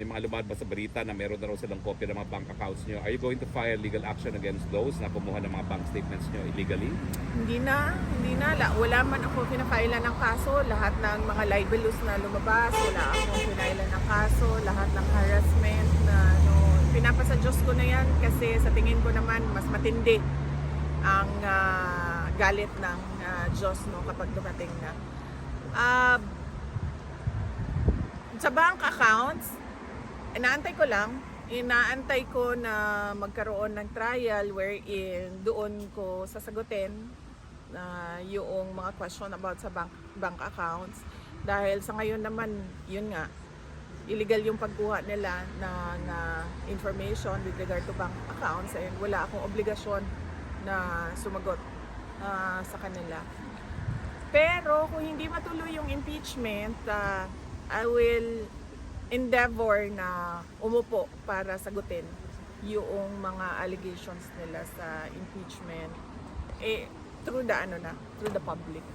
May mga lumalabas sa balita na meron na raw silang kopya ng mga bank accounts nyo. Are you going to file legal action against those na kumuha ng mga bank statements nyo illegally? Hindi na. Wala man ako pinafailan ng kaso. Lahat ng mga libelous na lumabas, wala akong pinailan ng kaso. Lahat ng harassment na pinapasa Diyos ko na yan kasi sa tingin ko naman mas matindi ang galit ng Diyos kapag dumating na. Sa bank accounts, inaantay ko na magkaroon ng trial wherein doon ko sasagutin yung mga question about sa bank accounts. Dahil sa ngayon naman, yun nga, illegal yung pagkuha nila ng information with regard to bank accounts and wala akong obligasyon na sumagot sa kanila. Pero kung hindi matuloy yung impeachment, I will endeavor na umupo para sagutin yung mga allegations nila sa impeachment through the public.